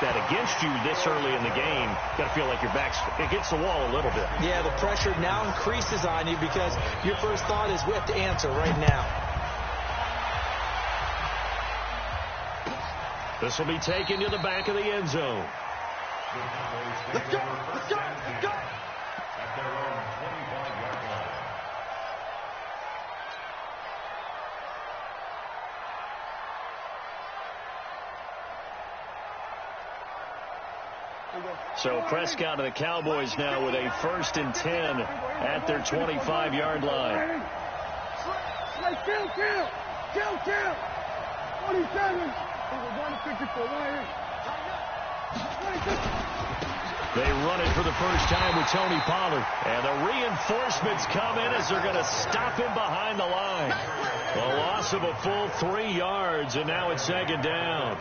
that against you this early in the game, got to feel like your back's against the wall a little bit. Yeah, the pressure now increases on you because your first thought is we have to answer right now. This will be taken to the back of the end zone. Let's go, let's go, let's go. At their own 25-yard line. So Prescott and the Cowboys now with a 1st and 10 at their 25-yard line. Kill. 27. 154. They run it for the first time with Tony Pollard. And the reinforcements come in as they're going to stop him behind the line. A loss of a full 3 yards, and now it's 2nd down.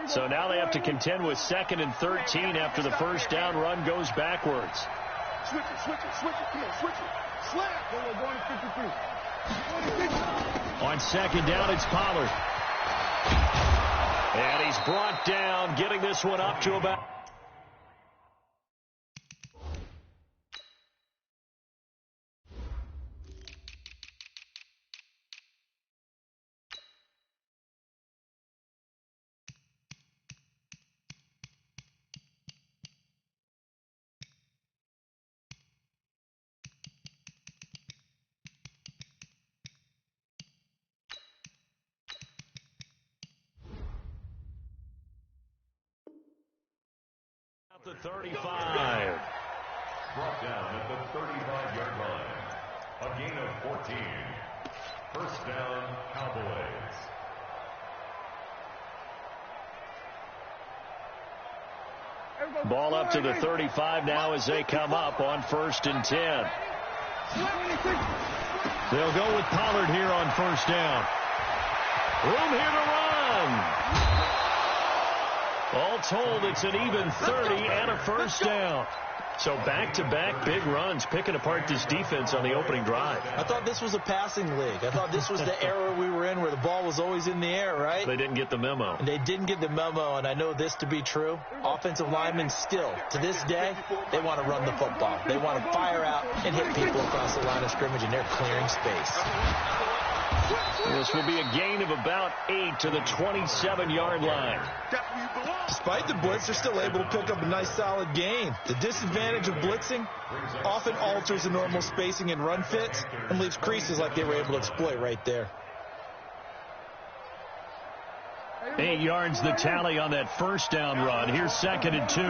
So now they have to contend with 2nd and 13 after the first down run goes backwards. Switch it. Come on, switch it. Slap. Going to 53. On 2nd down, it's Pollard. And he's brought down, getting this one up to about... the 35. Brought down at the 35-yard line. A gain of 14. First down, Cowboys. Ball up to the 35 now as they come up on 1st and 10. They'll go with Pollard here on 1st down. Room here to run. All told, it's an even 30 and a first down. So back-to-back big runs, picking apart this defense on the opening drive. I thought this was a passing league. I thought this was the era we were in where the ball was always in the air, right? They didn't get the memo. And they didn't get the memo, and I know this to be true. Offensive linemen still, to this day, they want to run the football. They want to fire out and hit people across the line of scrimmage, and they're clearing space. This will be a gain of about 8 to the 27-yard line. Despite the blitz, they're still able to pick up a nice solid gain. The disadvantage of blitzing often alters the normal spacing and run fits and leaves creases like they were able to exploit right there. 8 yards the tally on that first down run. Here's 2nd and 2.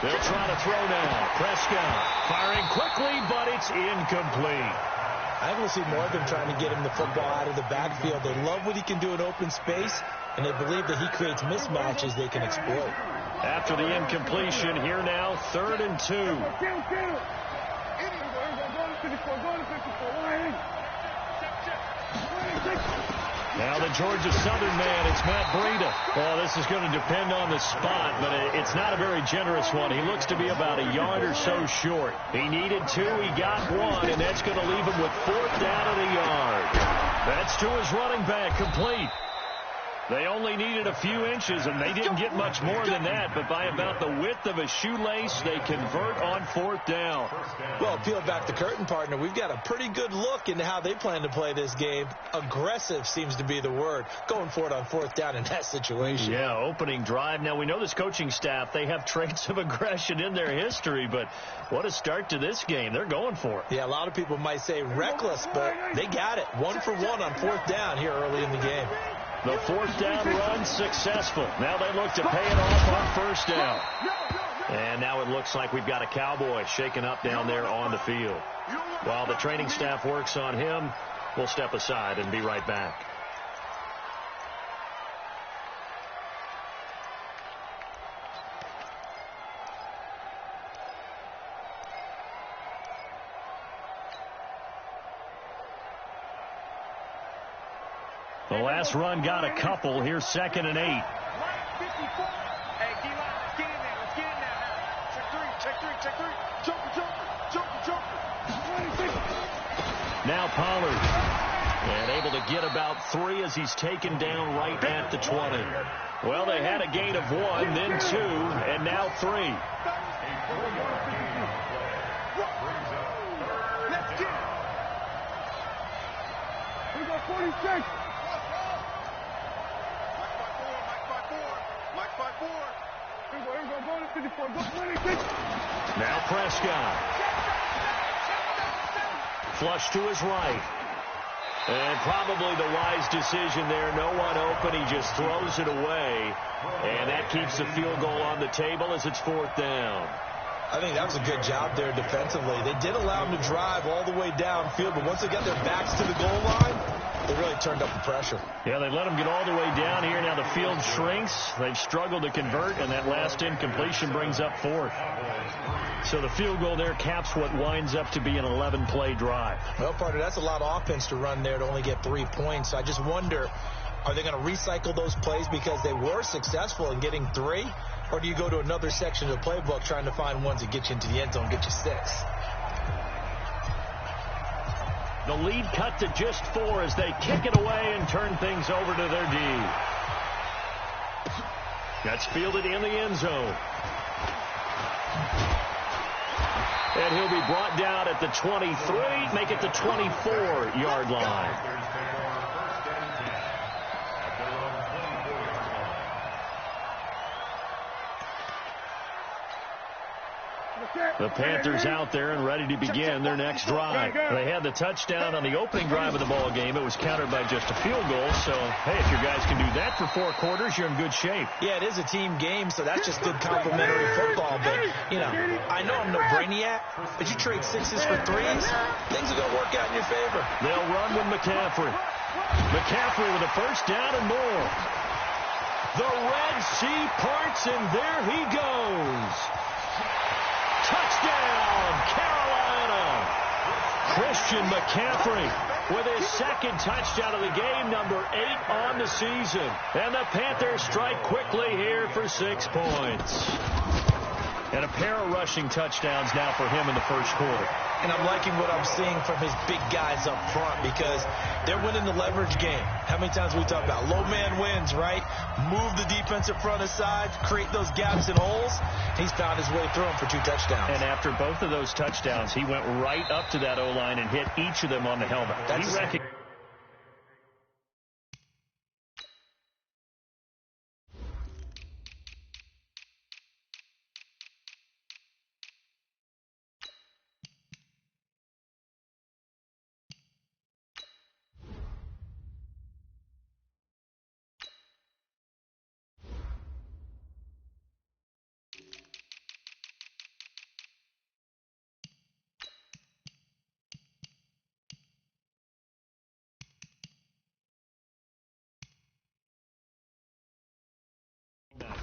They'll try to throw now. Prescott firing quickly, but it's incomplete. I think we'll see more of them trying to get him the football out of the backfield. They love what he can do in open space, and they believe that he creates mismatches they can exploit. After the incompletion, here now, 3rd and 2. Now the Georgia Southern man, it's Matt Breida. Well, this is going to depend on the spot, but it's not a very generous one. He looks to be about a yard or so short. He needed 2, he got 1, and that's going to leave him with 4th down at a yard. That's to his running back, complete. They only needed a few inches, and they didn't get much more than that, but by about the width of a shoelace, they convert on 4th down. Well, peel back the curtain, partner. We've got a pretty good look into how they plan to play this game. Aggressive seems to be the word. Going for it on 4th down in that situation. Yeah, opening drive. Now, we know this coaching staff, they have traits of aggression in their history, but what a start to this game. They're going for it. Yeah, a lot of people might say reckless, but they got it. 1 for 1 on 4th down here early in the game. The 4th down run successful. Now they look to pay it off on 1st down. And now it looks like we've got a Cowboy shaken up down there on the field. While the training staff works on him, we'll step aside and be right back. The last run got a couple. Here's 2nd and 8. Hey, D-line, let's get in there. Let's get in there now. Check three. Joker. Now Pollard. And able to get about 3 as he's taken down right at the 20. Well, they had a gain of 1, then 2, and now 3. Let's get it. We got 46. Mike 5-4. Here we go. Go to 54. Go 26. Now Prescott. Flush to his right. And probably the wise decision there. No one open. He just throws it away. And that keeps the field goal on the table as it's 4th down. I think that was a good job there defensively. They did allow them to drive all the way downfield, but once they got their backs to the goal line, they really turned up the pressure. Yeah, they let them get all the way down here. Now the field shrinks. They've struggled to convert, and that last incompletion brings up 4th. So the field goal there caps what winds up to be an 11-play drive. Well, partner, that's a lot of offense to run there to only get 3 points. I just wonder, are they going to recycle those plays because they were successful in getting 3? Or do you go to another section of the playbook trying to find ones that get you into the end zone, get you 6? The lead cut to just 4 as they kick it away and turn things over to their D. That's fielded in the end zone. And he'll be brought down at the 23, make it the 24-yard line. The Panthers out there and ready to begin their next drive. They had the touchdown on the opening drive of the ball game. It was countered by just a field goal. So, hey, if your guys can do that for 4 quarters, you're in good shape. Yeah, it is a team game, so that's just good complimentary football. But, you know, I know I'm no brainiac, but you trade 6s for 3s, things are going to work out in your favor. They'll run with McCaffrey. McCaffrey with a first down and more. The Red Sea parts, and there he goes. Touchdown, Carolina! Christian McCaffrey with his 2nd touchdown of the game, number 8 on the season. And the Panthers strike quickly here for 6 points. And a pair of rushing touchdowns now for him in the first quarter. And I'm liking what I'm seeing from his big guys up front because they're winning the leverage game. How many times we talk about low man wins, right? Move the defensive front aside, create those gaps and holes. He's found his way through them for 2 touchdowns. And after both of those touchdowns, he went right up to that O-line and hit each of them on the helmet. That's he recognized.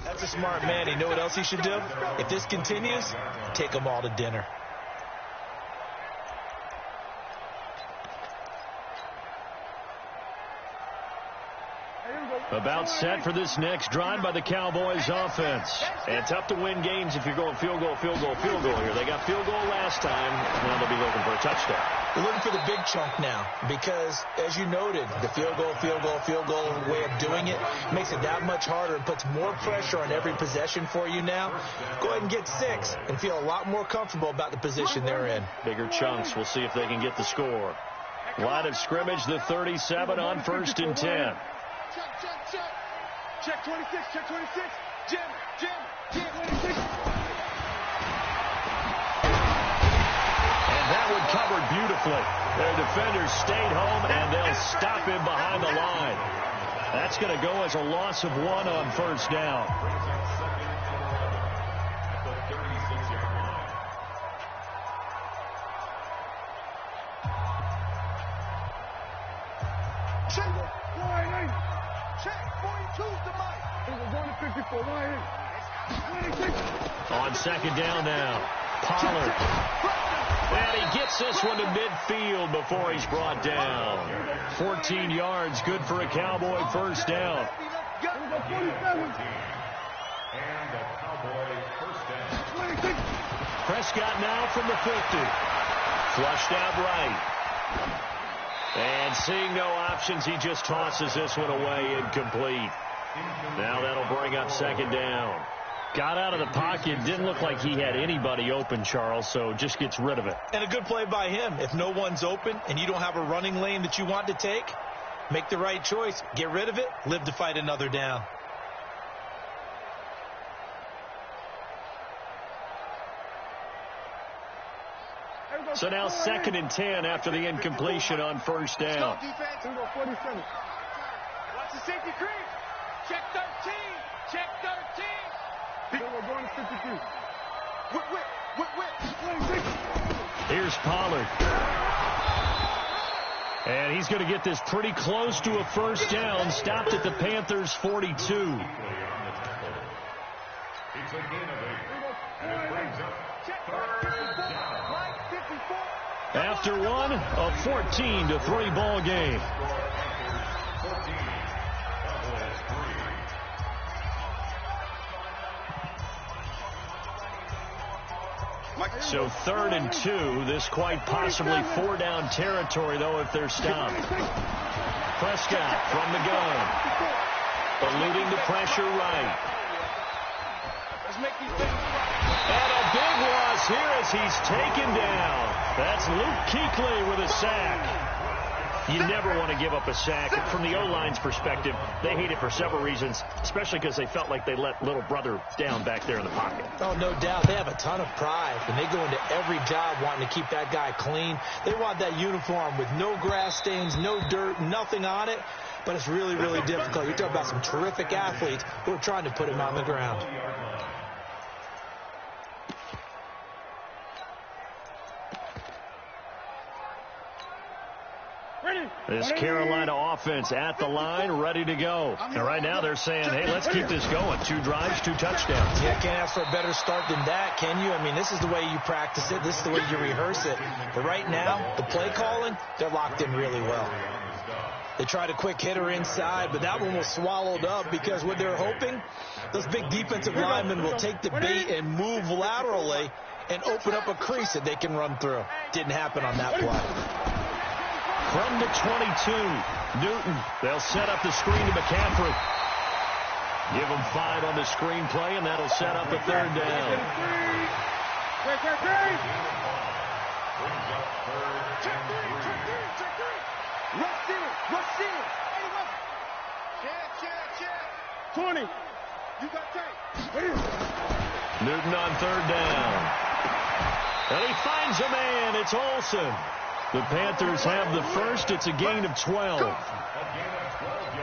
That's a smart man. You know what else he should do? If this continues, take them all to dinner. About set for this next drive by the Cowboys offense. And tough to win games if you're going field goal here. They got field goal last time. Now they'll be looking for a touchdown. We're looking for the big chunk now because, as you noted, the field goal way of doing it makes it that much harder and puts more pressure on every possession for you now. Go ahead and get 6 and feel a lot more comfortable about the position they're in. Bigger chunks. We'll see if they can get the score. Line of scrimmage, the 37 on 1st and 10. Check 26. Jim. 26. And that one covered beautifully. Their defenders stayed home, and they'll stop him behind the line. That's going to go as a loss of 1 on 1st down. On 2nd down now, Pollard. And he gets Gets this one to midfield before he's brought down. 14 yards, good for a Cowboy first down. And the Cowboy first down. Prescott now from the 50. Flushed out right. And seeing no options, he just tosses this one away, incomplete. Now that'll bring up second down. Got out of the pocket. Didn't look like he had anybody open, Charles, so just gets rid of it. And a good play by him. If no one's open and you don't have a running lane that you want to take, make the right choice. Get rid of it. Live to fight another down. So now 2nd and 10 after the incompletion on first down. Watch the safety creep. Check 13. Check 13. We're going to 53. Whip. Here's Pollard. And he's going to get this pretty close to a first down. Stopped at the Panthers' 42. It's a gain of 8. And it brings up third down. After one, a 14-3 ball game. So 3rd and 2. This quite possibly 4-down territory, though, if they're stopped. Prescott from the gun. Eluding the pressure right. Let's make these things. And a big loss here as he's taken down. That's Luke Kuechly with a sack. You never want to give up a sack. From the O-line's perspective, they hate it for several reasons, especially because they felt like they let little brother down back there in the pocket. Oh, no doubt. They have a ton of pride, and they go into every job wanting to keep that guy clean. They want that uniform with no grass stains, no dirt, nothing on it. But it's really, really difficult. You're talking about some terrific athletes who are trying to put him on the ground. This Carolina offense at the line, ready to go. And right now they're saying, hey, let's keep this going. 2 drives, 2 touchdowns. Yeah, can't ask for a better start than that, can you? I mean, this is the way you practice it. This is the way you rehearse it. But right now, the play calling, they're locked in really well. They tried a quick hitter inside, but that one was swallowed up because what they're hoping, those big defensive linemen will take the bait and move laterally and open up a crease that they can run through. Didn't happen on that play. From the 22, Newton. They'll set up the screen to McCaffrey. Give him 5 on the screen play, and that'll set up a 3rd down. Rush in. 20. You got tape. Newton on 3rd down. And he finds a man. It's Olsen. The Panthers have the first. It's a gain of 12.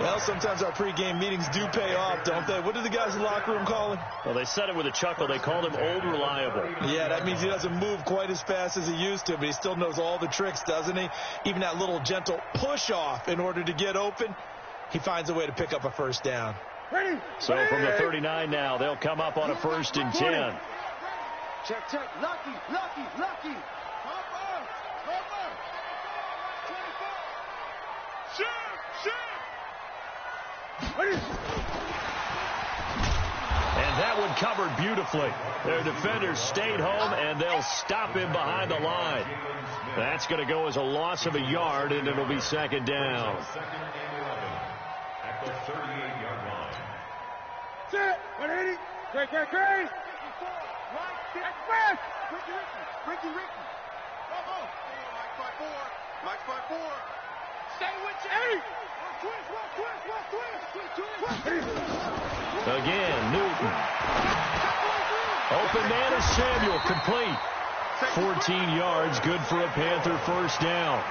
Well, sometimes our pregame meetings do pay off, don't they? What do the guys in the locker room call him? Well, they said it with a chuckle. They called him Old Reliable. Yeah, that means he doesn't move quite as fast as he used to, but he still knows all the tricks, doesn't he? Even that little gentle push-off in order to get open, he finds a way to pick up a first down. So from the 39 now, they'll come up on a 1st and 10. Check. Lucky. And that one covered beautifully. Their defenders stayed home, and they'll stop him behind the line. That's going to go as a loss of a yard, and it'll be 2nd down. At the 38-yard line. Set. 180. Great. Express. Ricky. Mike 5-4. Stay with you. 8. Twist. Again, Newton. Open man is Samuel, complete. 14 yards, good for a Panther first down.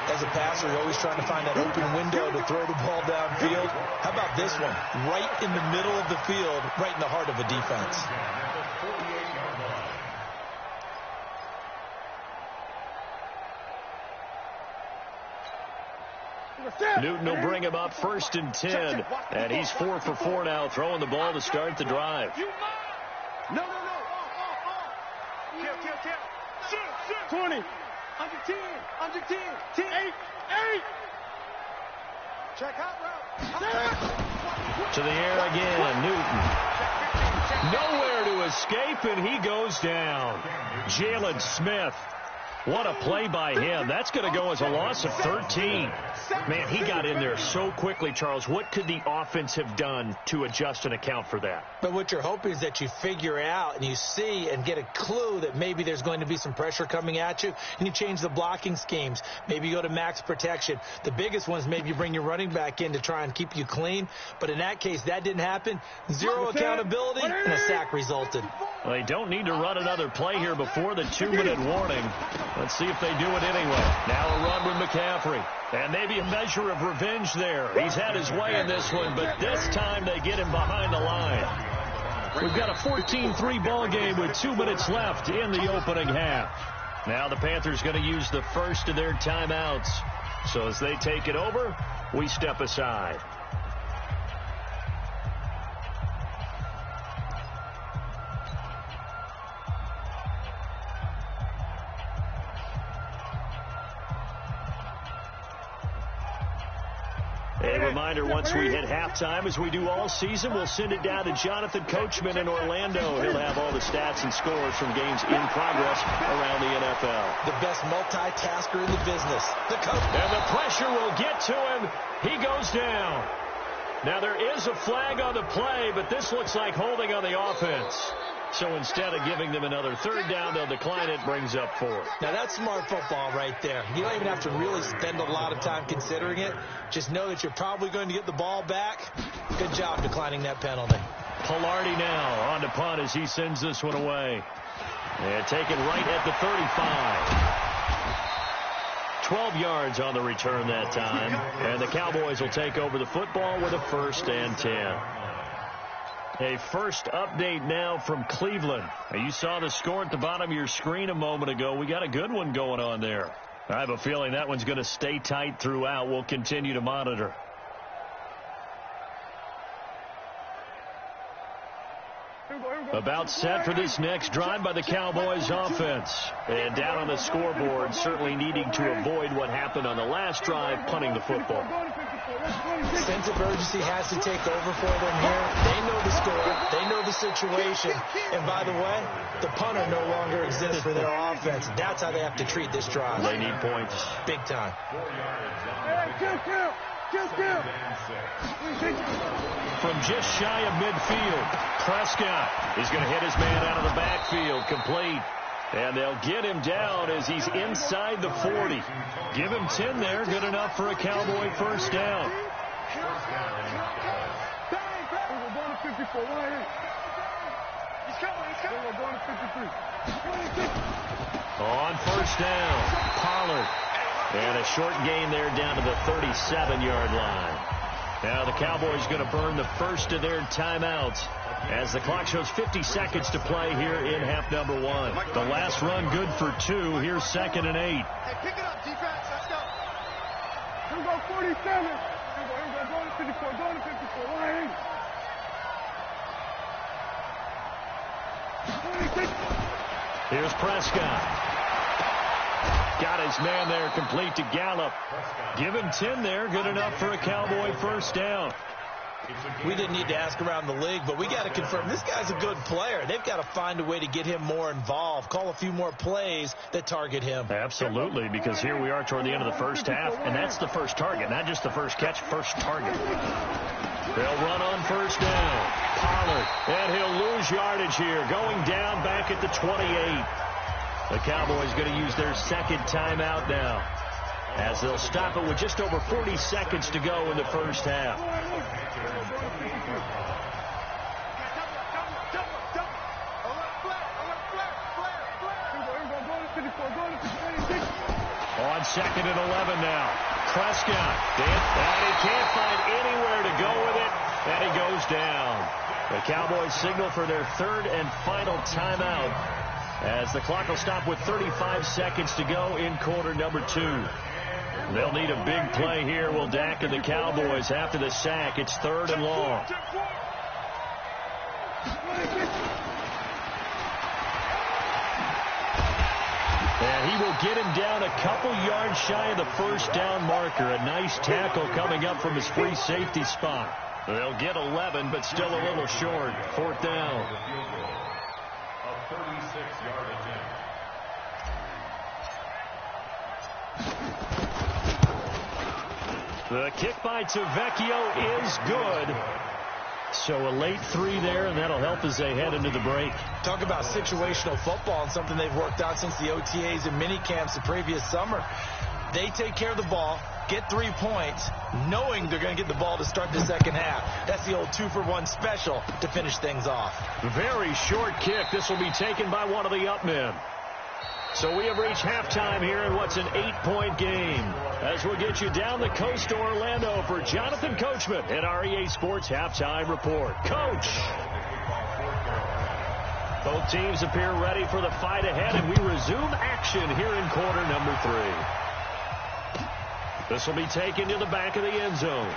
As a passer, you're always trying to find that open window to throw the ball downfield. How about this one? Right in the middle of the field, right in the heart of a defense. Newton will bring him up 1st and 10, and he's 4 for 4 now, throwing the ball to start the drive. No. 20. Under 10. Under 10. 10. 8. 8. Check out route. To the air again, Newton. Nowhere to escape, and he goes down. Jalen Smith. What a play by him. That's going to go as a loss of 13. Man, he got in there so quickly, Charles. What could the offense have done to adjust and account for that? But what you're hoping is that you figure out and you see and get a clue that maybe there's going to be some pressure coming at you, and you change the blocking schemes. Maybe you go to max protection. The biggest one is maybe you bring your running back in to try and keep you clean. But in that case, that didn't happen. Zero accountability, and a sack resulted. Well, they don't need to run another play here before the 2-minute warning. Let's see if they do it anyway. Now a run with McCaffrey. And maybe a measure of revenge there. He's had his way in this one, but this time they get him behind the line. We've got a 14-3 ball game with 2 minutes left in the opening half. Now the Panthers going to use the first of their timeouts. So as they take it over, we step aside. A reminder, once we hit halftime, as we do all season, we'll send it down to Jonathan Coachman in Orlando. He'll have all the stats and scores from games in progress around the NFL. The best multitasker in the business, the coach. And the pressure will get to him. He goes down. Now, there is a flag on the play, but this looks like holding on the offense. So instead of giving them another third down, they'll decline it, brings up 4. Now, that's smart football right there. You don't even have to really spend a lot of time considering it. Just know that you're probably going to get the ball back. Good job declining that penalty. Pilardi now on to punt as he sends this one away. And taken right at the 35. 12 yards on the return that time. And the Cowboys will take over the football with a 1st and 10. A first update now from Cleveland. You saw the score at the bottom of your screen a moment ago. We got a good one going on there. I have a feeling that one's going to stay tight throughout. We'll continue to monitor. About set for this next drive by the Cowboys offense. And down on the scoreboard, certainly needing to avoid what happened on the last drive, punting the football. Sense of urgency has to take over for them here. They know the score. They know the situation. And by the way, the punter no longer exists for their offense. That's how they have to treat this drive. They need points. Big time. From just shy of midfield, Prescott is going to hit his man out of the backfield, complete. And they'll get him down as he's inside the 40. Give him 10 there, good enough for a Cowboy first down. On first down, Pollard. And a short gain there down to the 37-yard line. Now the Cowboys going to burn the first of their timeouts as the clock shows 50 seconds to play here in half number 1. The last run good for 2. Here's 2nd and 8. Hey, pick it up, defense. Let's go. Here we go, 47. Here we go, going to 54, going to 54. Line 26. Here's Prescott. Got his man there, complete to Gallup. Give him 10 there, good enough for a Cowboy first down. We didn't need to ask around the league, but we got to confirm this guy's a good player. They've got to find a way to get him more involved, call a few more plays that target him. Absolutely, because here we are toward the end of the first half, and that's the first target, not just the first catch, first target. They'll run on first down. Pollard, and he'll lose yardage here, going down back at the 28. The Cowboys going to use their second timeout now, as they'll stop it with just over 40 seconds to go in the first half. On 2nd and 11 now. Prescott. And he can't find anywhere to go with it, and he goes down. The Cowboys signal for their third and final timeout, as the clock will stop with 35 seconds to go in quarter number 2. They'll need a big play here, will Dak and the Cowboys after the sack. It's 3rd and long. And he will get him down a couple yards shy of the first down marker. A nice tackle coming up from his free safety spot. They'll get 11, but still a little short. Fourth down. A 36-yard attempt. The kick by Tavecchio is good. So a late 3 there, and that'll help as they head into the break. Talk about situational football and something they've worked out since the OTAs and mini camps the previous summer. They take care of the ball, get 3 points, knowing they're going to get the ball to start the second half. That's the old 2-for-1 special to finish things off. Very short kick. This will be taken by one of the up men. So we have reached halftime here in what's an 8-point game. As we'll get you down the coast to Orlando for Jonathan Coachman at our EA Sports Halftime Report. Coach! Both teams appear ready for the fight ahead, and we resume action here in quarter number 3. This will be taken to the back of the end zone.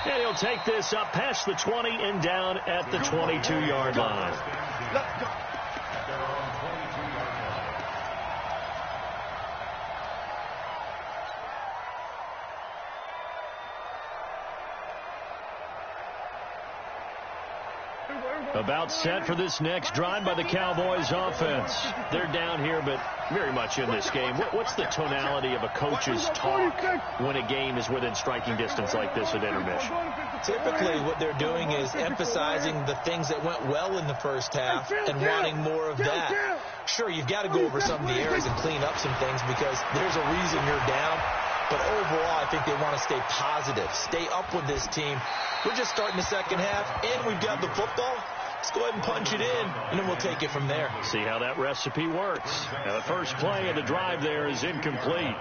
And he'll take this up past the 20 and down at the 22-yard line. About set for this next drive by the Cowboys offense. They're down here, but very much in this game. What's the tonality of a coach's talk when a game is within striking distance like this at intermission? Typically, what they're doing is emphasizing the things that went well in the first half and wanting more of that. Sure, you've got to go over some of the errors and clean up some things because there's a reason you're down. But overall, I think they want to stay positive, stay up with this team. We're just starting the second half, and we've got the football. Let's go ahead and punch it in, and then we'll take it from there. See how that recipe works. Now, the first play of the drive there is incomplete.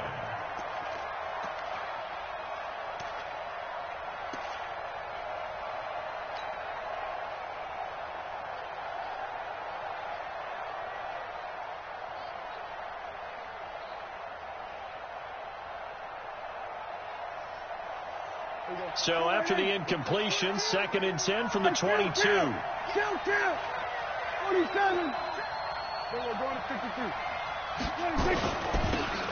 So after the incompletion, 2nd and 10 from the 22. Count. 47. Then we're going to 53. 26.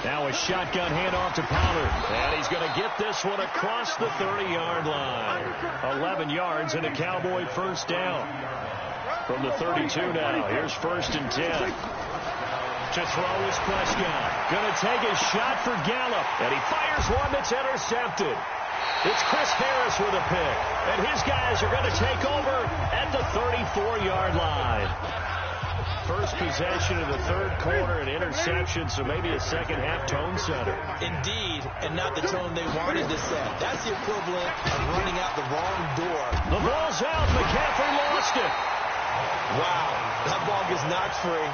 Now a shotgun handoff to Pollard. And he's going to get this one across the 30-yard line. 11 yards and a Cowboy first down. From the 32 now. Here's 1st and 10. To throw is Prescott. Going to take a shot for Gallup. And he fires one that's intercepted. It's Chris Harris with a pick. And his guys are going to take over at the 34-yard line. First possession of the third quarter, an interception, so maybe a second-half tone setter. Indeed, and not the tone they wanted to set. That's the equivalent of running out the wrong door. The ball's out. McCaffrey lost it. Wow, that ball gets knocked free,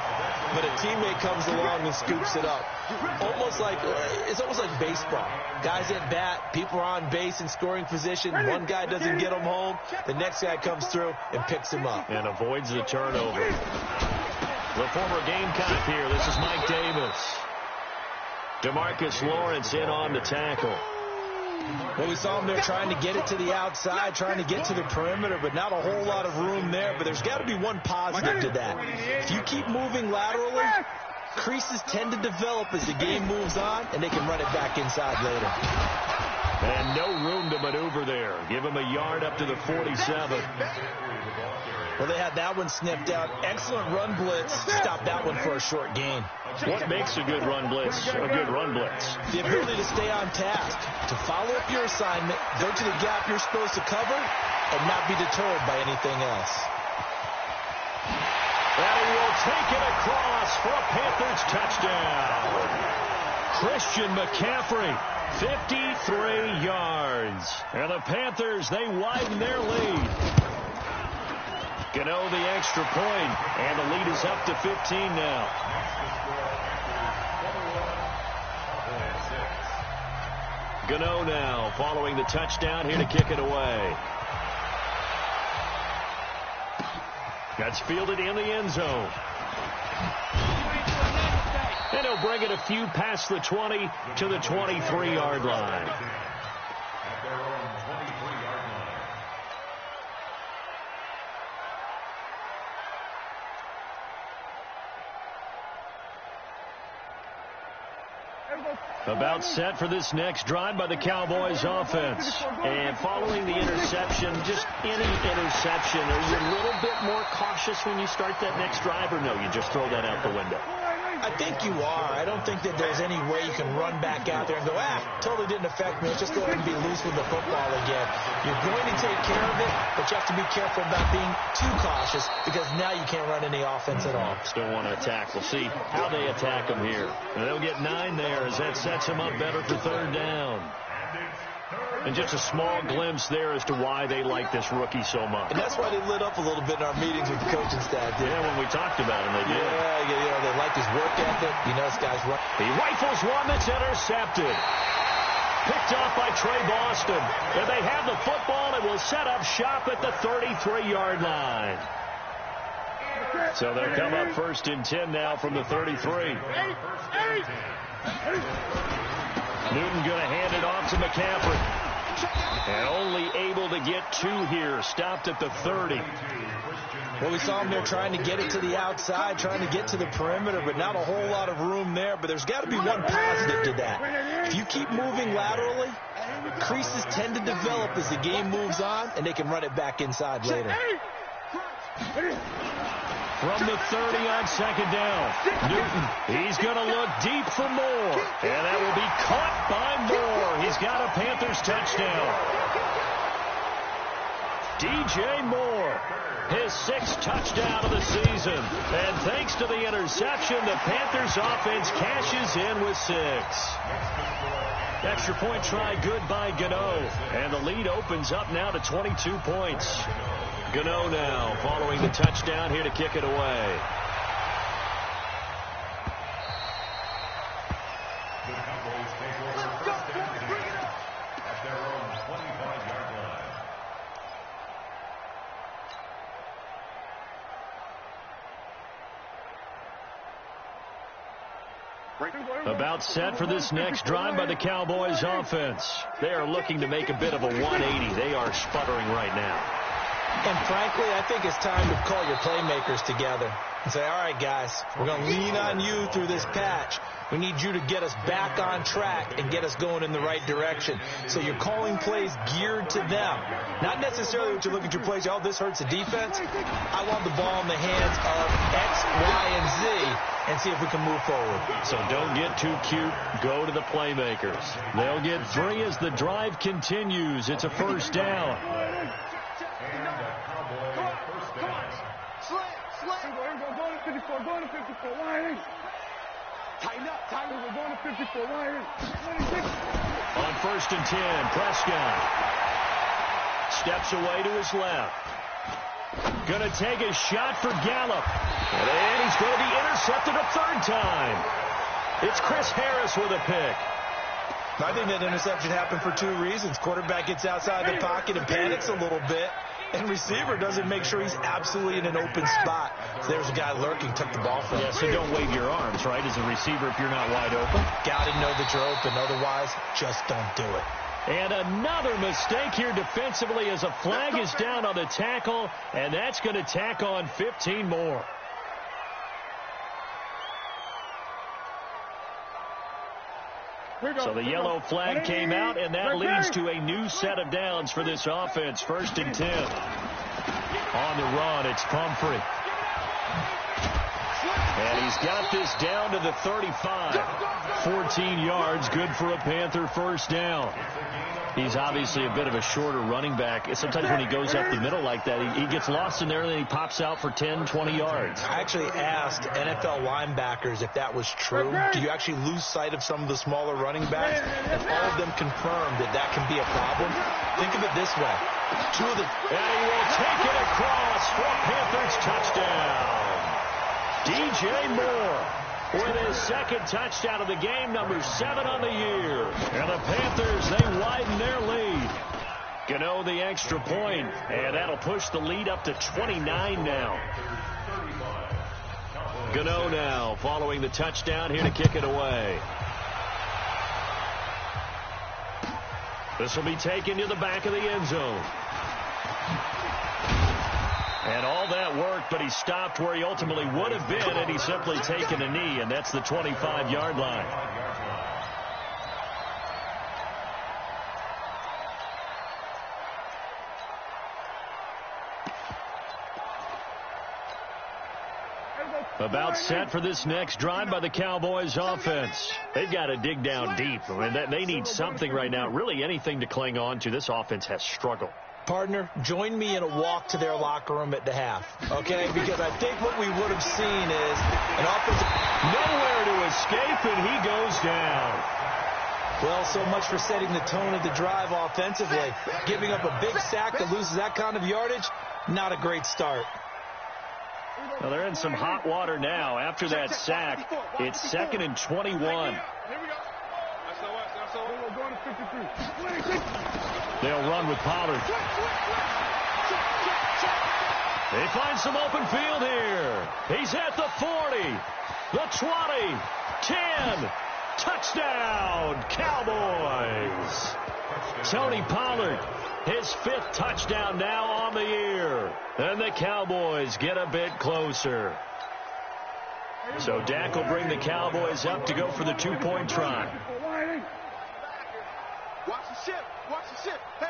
but a teammate comes along and scoops it up. It's almost like baseball. Guys at bat, people are on base in scoring position. One guy doesn't get him home. The next guy comes through and picks him up. And avoids the turnover. The former Gamecock here. This is Mike Davis. DeMarcus Lawrence in on the tackle. Well, we saw him there trying to get it to the outside, trying to get to the perimeter, but not a whole lot of room there. But there's got to be one positive to that. If you keep moving laterally, creases tend to develop as the game moves on, and they can run it back inside later. And no room to maneuver there. Give him a yard up to the 47. Well, they had that one sniffed out. Excellent run blitz. Stop that one for a short gain. What makes a good run blitz a good run blitz? The ability to stay on task, to follow up your assignment, go to the gap you're supposed to cover, and not be deterred by anything else. And he will take it across for a Panthers touchdown. Christian McCaffrey, 53 yards. And the Panthers, they widen their lead. Gano the extra point, and the lead is up to 15 now. Gano now following the touchdown here to kick it away. That's fielded in the end zone. And he'll bring it a few past the 20 to the 23-yard line. About set for this next drive by the Cowboys offense. And following the interception, just any interception, are you a little bit more cautious when you start that next drive, or no, you just throw that out the window? I think you are. I don't think that there's any way you can run back out there and go, totally didn't affect me. Let's just go ahead and be loose with the football again. You're going to take care of it, but you have to be careful about being too cautious because now you can't run any offense at all. Still want to attack. We'll see how they attack them here. And they'll get 9 there as that sets them up better for third down. And just a small glimpse there as to why they like this rookie so much. And that's why they lit up a little bit in our meetings with the coaching staff. Yeah, when we talked about him, they did. Yeah, they like his work ethic. You know, this guy's running. He rifles one that's intercepted. Picked off by Trey Boston. And they have the football and will set up shop at the 33-yard line. So they'll come up 1st and 10 now from the 33. Newton going to hand it off to McCaffrey. And only able to get 2 here. Stopped at the 30. Well, we saw him there trying to get it to the outside, trying to get to the perimeter, but not a whole lot of room there. But there's got to be one positive to that. If you keep moving laterally, creases tend to develop as the game moves on, and they can run it back inside later. From the 30 on 2nd down, Newton, he's going to look deep for Moore. And that will be caught by Moore. He's got a Panthers touchdown. DJ Moore, his 6th touchdown of the season. And thanks to the interception, the Panthers offense cashes in with 6. Extra point try good by Gano. And the lead opens up now to 22 points. Gano now following the touchdown here to kick it away. The Cowboys take over 1st and 10 at their own 25-yard line. About set for this next drive by the Cowboys offense. They are looking to make a bit of a 180. They are sputtering right now. And frankly, I think it's time to call your playmakers together and say, all right, guys, we're going to lean on you through this patch. We need you to get us back on track and get us going in the right direction. So you're calling plays geared to them. Not necessarily what you look at your plays, this hurts the defense. I want the ball in the hands of X, Y, and Z and see if we can move forward. So don't get too cute. Go to the playmakers. They'll get 3 as the drive continues. It's a 1st down. Going to 54, going to 54, line in. Tighten up, we're going to 54, line in. 26. On 1st and 10, Prescott steps away to his left. Going to take a shot for Gallup. And he's going to be intercepted a 3rd time. It's Chris Harris with a pick. I think that interception happened for 2 reasons. Quarterback gets outside the pocket and panics a little bit. And receiver doesn't make sure he's absolutely in an open spot. So there's a guy lurking, took the ball from him. Yeah, so don't wave your arms, right, as a receiver if you're not wide open. Got to know that you're open. Otherwise, just don't do it. And another mistake here defensively as a flag is down on the tackle, and that's going to tack on 15 more. So the yellow flag came out, and that leads to a new set of downs for this offense. 1st and 10. On the run, it's Pumphrey. And he's got this down to the 35. 14 yards, good for a Panther 1st down. He's obviously a bit of a shorter running back. Sometimes when he goes up the middle like that, he gets lost in there, and then he pops out for 10, 20 yards. I actually asked NFL linebackers if that was true. Do you actually lose sight of some of the smaller running backs? And all of them confirmed that that can be a problem. Think of it this way. 2 of the... And he will take it across for a Panthers touchdown. DJ Moore with his 2nd touchdown of the game, number 7 on the year. And the Panthers, they widen their lead. Gano the extra point, and that'll push the lead up to 29 now. Gano now following the touchdown here to kick it away. This will be taken to the back of the end zone. And all that worked, but he stopped where he ultimately would have been, and he's simply taken a knee, and that's the 25-yard line. About set for this next drive by the Cowboys offense. They've got to dig down deep. I mean, they need something right now, really anything to cling on to. This offense has struggled. Partner, join me in a walk to their locker room at the half, okay? Because I think what we would have seen is an offensive... Nowhere to escape, and he goes down. Well, so much for setting the tone of the drive offensively. Giving up a big sack that loses that kind of yardage, not a great start. Well, they're in some hot water now. After that sack, it's 2nd and 21. Here we go. Going to 53. They'll run with Pollard. They find some open field here. He's at the 40, the 20, 10. Touchdown, Cowboys. Tony Pollard, his 5th touchdown now on the year. And the Cowboys get a bit closer. So Dak will bring the Cowboys up to go for the 2-point try. Watch the ship. Watch the ship. Hey.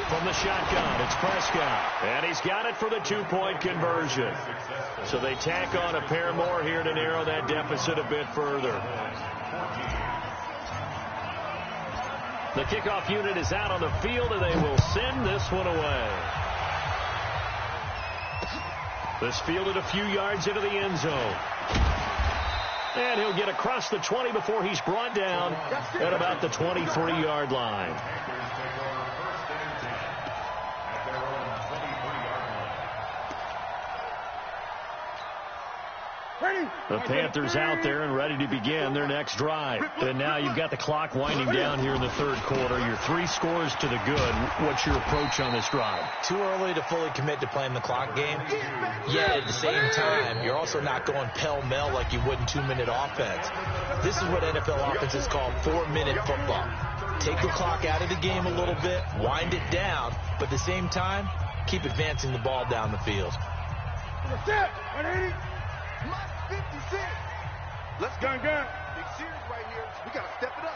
From the shotgun, it's Prescott. And he's got it for the 2-point conversion. So they tack on a pair more here to narrow that deficit a bit further. The kickoff unit is out on the field, and they will send this one away. This fielded a few yards into the end zone. And he'll get across the 20 before he's brought down at about the 23-yard line. The Panthers out there and ready to begin their next drive. And now you've got the clock winding down here in the 3rd quarter. You're 3 scores to the good. What's your approach on this drive? Too early to fully commit to playing the clock game. Yet at the same time, you're also not going pell-mell like you would in 2-minute offense. This is what NFL offenses call 4-minute football. Take the clock out of the game a little bit, wind it down, but at the same time, keep advancing the ball down the field. That's it. 180. 56. Let's go. Big series right here. We got to step it up.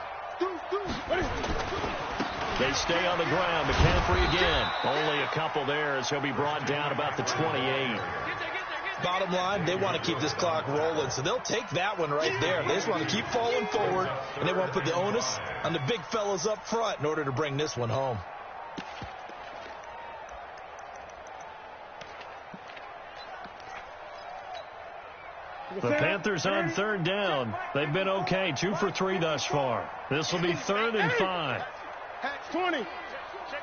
They stay on the ground. McCaffrey again. Only a couple there as he'll be brought down about the 28. Bottom line, they want to keep this clock rolling, so they'll take that one right there. They just want to keep falling forward, and they want to put the onus on the big fellas up front in order to bring this one home. The Panthers on 3rd down. They've been okay, 2 for 3 thus far. This will be 3rd and 5. 20. Check.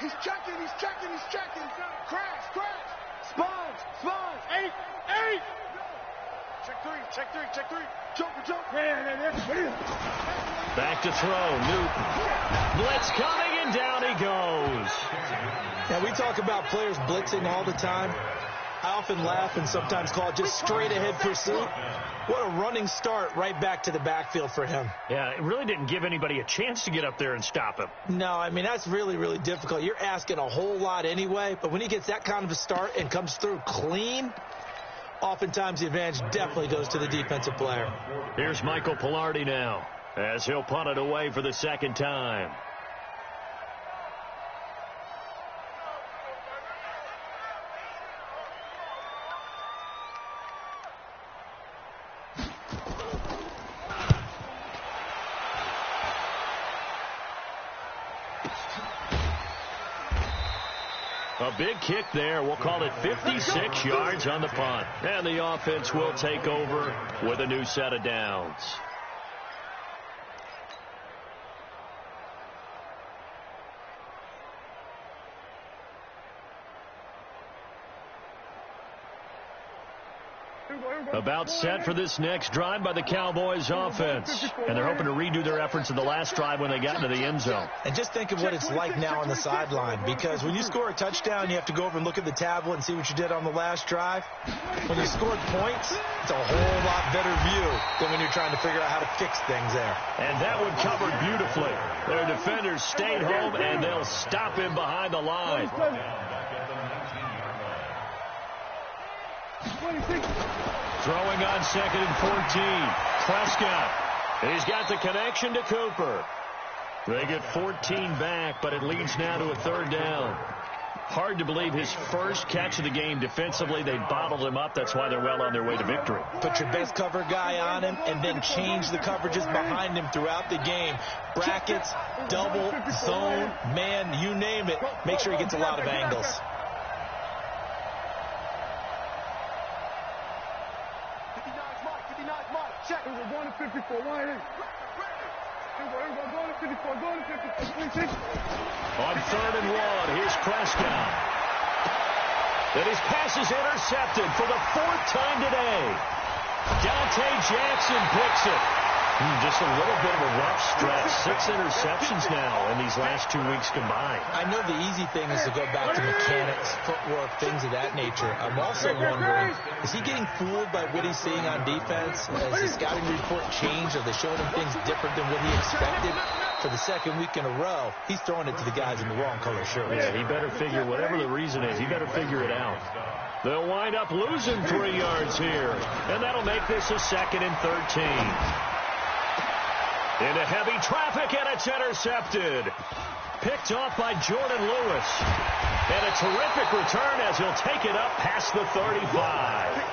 He's checking. Crash. Spawns. 8. Check 3. Jump. Back to throw. Newton. Blitz coming, and down he goes. Now, we talk about players blitzing all the time. I often laugh and sometimes call it just straight-ahead pursuit. What a running start right back to the backfield for him. Yeah, it really didn't give anybody a chance to get up there and stop him. No, I mean, that's really, really difficult. You're asking a whole lot anyway, but when he gets that kind of a start and comes through clean, oftentimes the advantage definitely goes to the defensive player. Here's Michael Pilardi now as he'll punt it away for the 2nd time. A big kick there. We'll call it 56 yards on the punt. And the offense will take over with a new set of downs. About set for this next drive by the Cowboys offense. And they're hoping to redo their efforts in the last drive when they got into the end zone. And just think of what it's like now on the sideline, because when you score a touchdown, you have to go over and look at the tablet and see what you did on the last drive. When you scored points, it's a whole lot better view than when you're trying to figure out how to fix things there. And that one covered beautifully. Their defenders stayed home, and they'll stop him behind the line. Throwing on 2nd and 14. Prescott. He's got the connection to Cooper. They get 14 back, but it leads now to a 3rd down. Hard to believe his first catch of the game defensively. They bottled him up. That's why they're well on their way to victory. Put your best cover guy on him and then change the coverages behind him throughout the game. Brackets, double, zone, man, you name it. Make sure he gets a lot of angles. Check. We're going to 54. Why in? We're going to 54. Going to 54. On 3rd and 1, here's Prescott. And his pass is intercepted for the 4th time today. Dante Jackson picks it. Just a little bit of a rough stretch. 6 interceptions now in these last 2 weeks combined. I know the easy thing is to go back to mechanics, footwork, things of that nature. I'm also wondering, is he getting fooled by what he's seeing on defense? Has the scouting report changed? Are they showing him things different than what he expected? For the 2nd week in a row, he's throwing it to the guys in the wrong color shirts. Yeah, he better figure, whatever the reason is, he better figure it out. They'll wind up losing 3 yards here. And that'll make this a 2nd and 13. Into heavy traffic, and it's intercepted. Picked off by Jordan Lewis. And a terrific return as he'll take it up past the 35.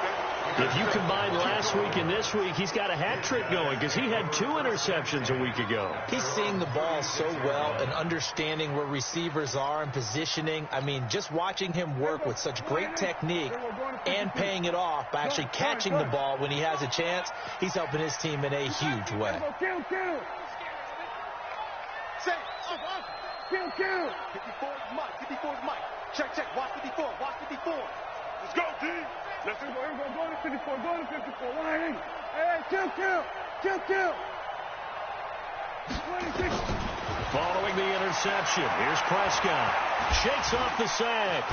If you combine last week and this week, he's got a hat trick going because he had 2 interceptions a week ago. He's seeing the ball so well and understanding where receivers are and positioning. I mean, just watching him work with such great technique and paying it off by actually catching the ball when he has a chance, he's helping his team in a huge way. Kill. 54 is Mike. 54 is Mike. Check. Watch 54. Let's go, team. Let's go. Go to 54. Go to 54. Why in? Hey, kill. 26. Following the interception, here's Prescott. Shakes off the sack.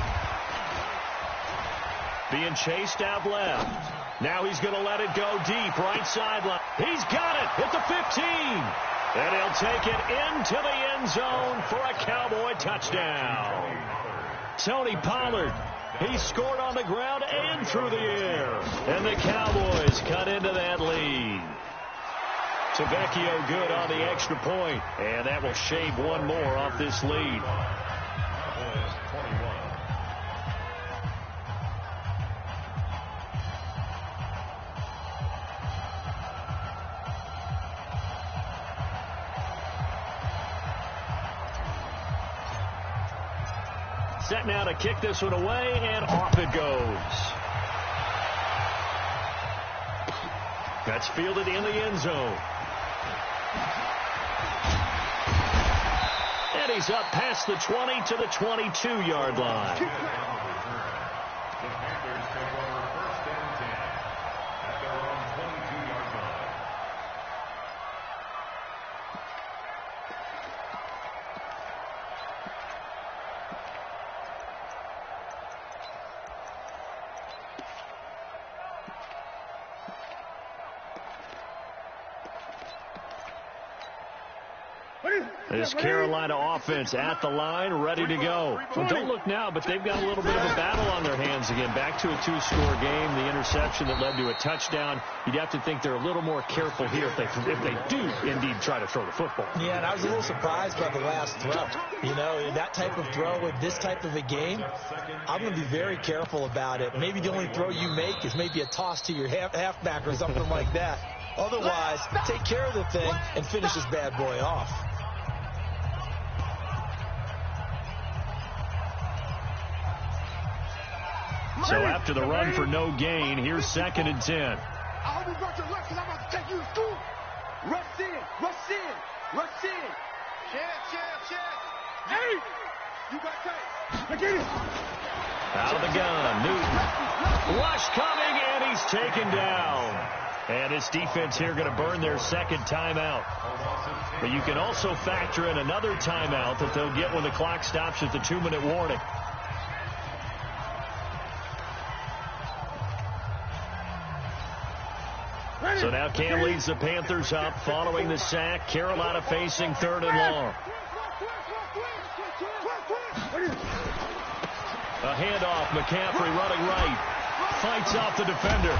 Being chased out left. Now he's going to let it go deep, right sideline. He's got it at the 15. And he'll take it into the end zone for a Cowboy touchdown. Tony Pollard, he scored on the ground and through the air. And the Cowboys cut into that lead. Tavecchio good on the extra point, and that will shave one more off this lead. Set now to kick this one away, and off it goes. That's fielded in the end zone. And he's up past the 20 to the 22-yard line. The Panthers take over 1st and 10 at their own 22-yard line. This Carolina offense at the line, ready to go. Well, don't look now, but they've got a little bit of a battle on their hands again. Back to a 2-score game. The interception that led to a touchdown. You'd have to think they're a little more careful here if they do indeed try to throw the football. Yeah, and I was a little surprised by the last throw. You know, that type of throw with this type of a game, I'm going to be very careful about it. Maybe the only throw you make is maybe a toss to your halfback or something like that. Otherwise, take care of the thing and finish this bad boy off. So after the run for no gain, here's 2nd and 10. I hope you brought your left because I'm about to take you to school. Rush in. Check. Hey! You got tight. Get it. Out of the gun, Newton. Rush coming, and he's taken down. And this defense here going to burn their 2nd timeout. But you can also factor in another timeout that they'll get when the clock stops at the 2-minute warning. So now Cam leads the Panthers up following the sack. Carolina facing 3rd and long. A handoff. McCaffrey running right. Fights off the defender.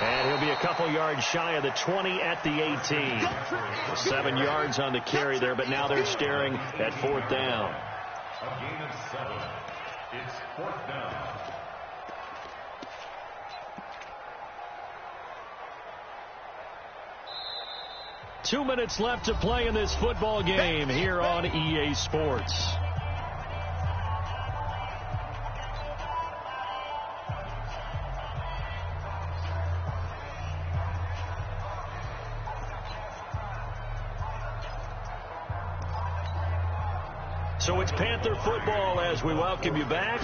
And he'll be a couple yards shy of the 20 at the 18. 7 yards on the carry there, but now they're staring at 4th down. A gain of 7. It's 4th down. Two minutes left to play in this football game here on EA Sports. So it's Panther football as we welcome you back.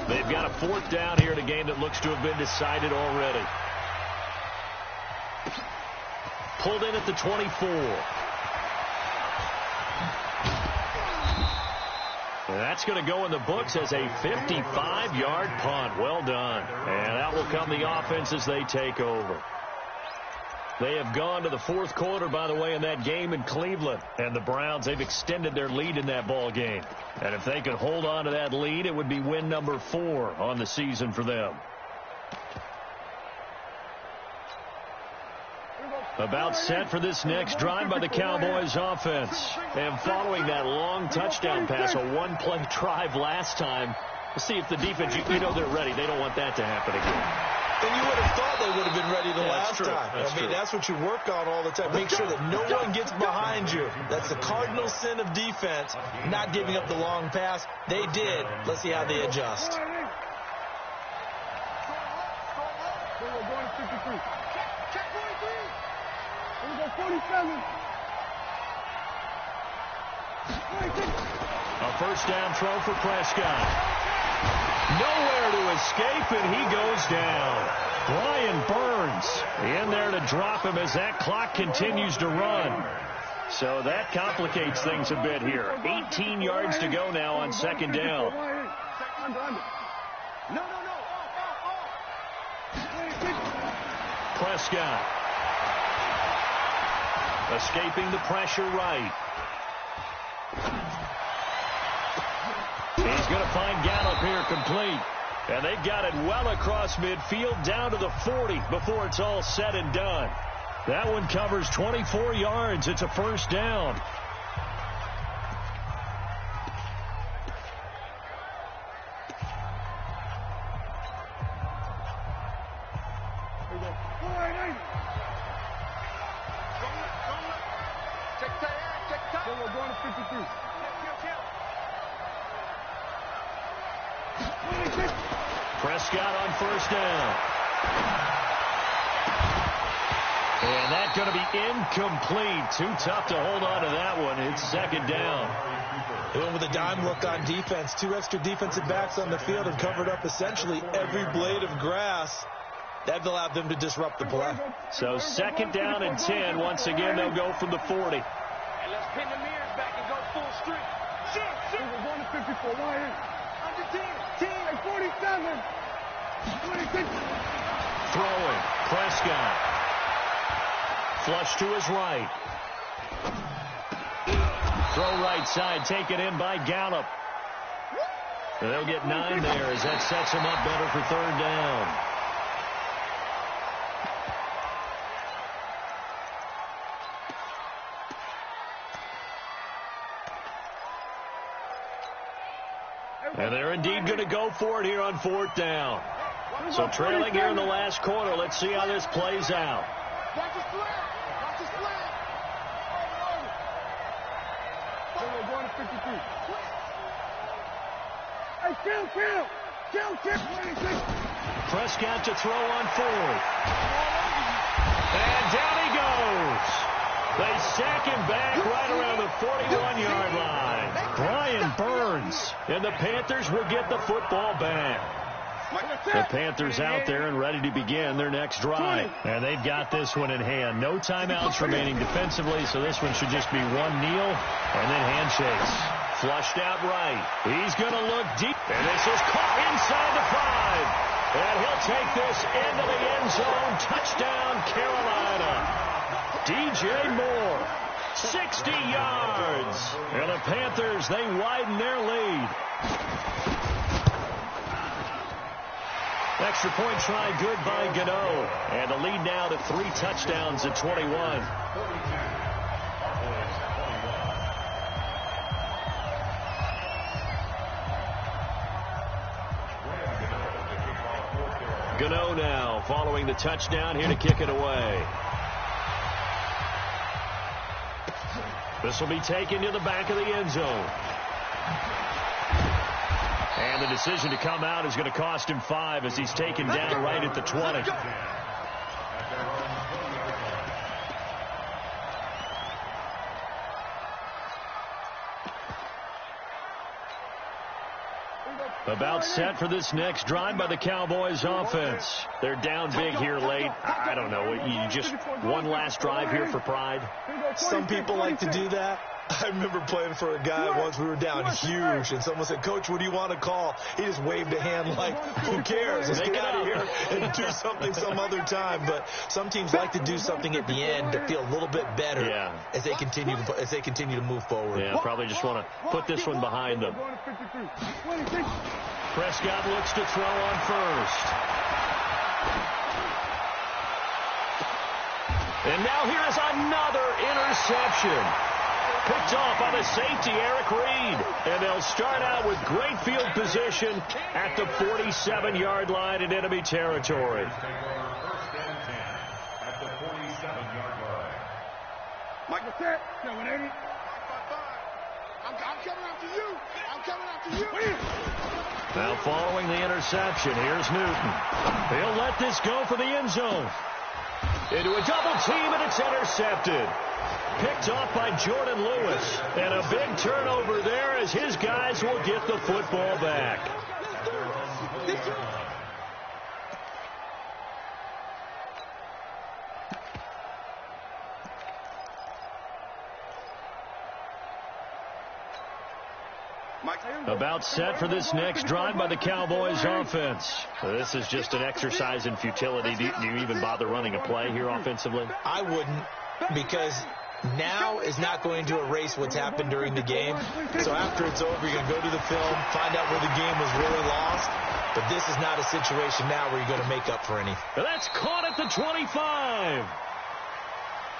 They've got a 4th down here in a game that looks to have been decided already. Pulled in at the 24. And that's going to go in the books as a 55-yard punt. Well done. And out will come the offense as they take over. They have gone to the 4th quarter, by the way, in that game in Cleveland. And the Browns, they've extended their lead in that ball game. And if they could hold on to that lead, it would be win number 4 on the season for them. About set for this next drive by the Cowboys offense. And following that long touchdown pass, a one-play drive last time, we'll see if the defense, you know they're ready. They don't want that to happen again. And you would have thought they would have been ready the last time. That's what you work on all the time. Make sure that no one gets behind you. That's the cardinal sin of defense, not giving up the long pass. They did. Let's see how they adjust. We're going to 53. Check 43. We're going to go 47. 46. A first down throw for Prescott. Nowhere to escape, and he goes down. Brian Burns in there to drop him as that clock continues to run. So that complicates things a bit here. 18 yards to go now on 2nd down. Prescott escaping the pressure right. He's going to find Gallup here complete. And they've got it well across midfield down to the 40 before it's all said and done. That one covers 24 yards. It's a first down. We're going to 53. Prescott on first down. And that's going to be incomplete. Too tough to hold on to that one. It's 2nd down. They went with a dime look on defense. 2 extra defensive backs on the field and covered up essentially every blade of grass. That allowed them to disrupt the play. So 2nd down and 10. Once again, they'll go from the 40. And let's pin the mirrors back and go full street. We're going to 54. Why? Under 10. 47. 26. Throwing. Prescott. Flush to his right. Throw right side. Taken in by Gallup. And they'll get 9 there as that sets him up better for 3rd down. And they're indeed going to go for it here on 4th down. So trailing here in the last quarter. Let's see how this plays out. Watch his flag. Watch his flag. We're going to 53. Hey, kill. 26. Prescott to throw on 4th. And down he goes. They sack him back right around the 41-yard line. Brian Burns. And the Panthers will get the football back. The Panthers out there and ready to begin their next drive. And they've got this one in hand. No timeouts remaining defensively, so this one should just be one kneel and then handshakes. Flushed out right. He's going to look deep. And this is caught inside the 5. And he'll take this into the end zone. Touchdown, Carolina. DJ Moore, 60 yards. And the Panthers, they widen their lead. Extra point try good by Gano. And the lead now to 3 touchdowns at 21. Gano now following the touchdown here to kick it away. This will be taken to the back of the end zone. And the decision to come out is going to cost him 5 as he's taken down right at the 20. About set for this next drive by the Cowboys offense. They're down big here late. I don't know. You just one last drive here for pride? Some people like to do that. I remember playing for a guy once. We were down huge, and someone said, "Coach, what do you want to call?" He just waved a hand like, "Who cares? Let's get out of here and do something some other time." But some teams like to do something at the end to feel a little bit better as they continue to move forward. Yeah, probably just want to put this one behind them. Prescott looks to throw on first. And now here's another interception. Picked off by the safety, Eric Reed. And they'll start out with great field position at the 47-yard line in enemy territory. First and 10 at the 47-yard line. Mike, what's that? No, it ain't. I'm coming after you. I'm coming after you. Now following the interception, here's Newton. He'll let this go for the end zone. Into a double team, and it's intercepted. Picked off by Jordan Lewis. And a big turnover there as his guys will get the football back. About set for this next drive by the Cowboys offense. This is just an exercise in futility. Do you even bother running a play here offensively? I wouldn't, because now is not going to erase what's happened during the game. So after it's over, you're going to go to the film, find out where the game was really lost. But this is not a situation now where you're going to make up for anything. That's caught at the 25.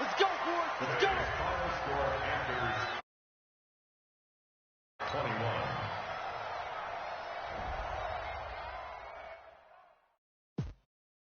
Let's go, boys. Let's go. Final score after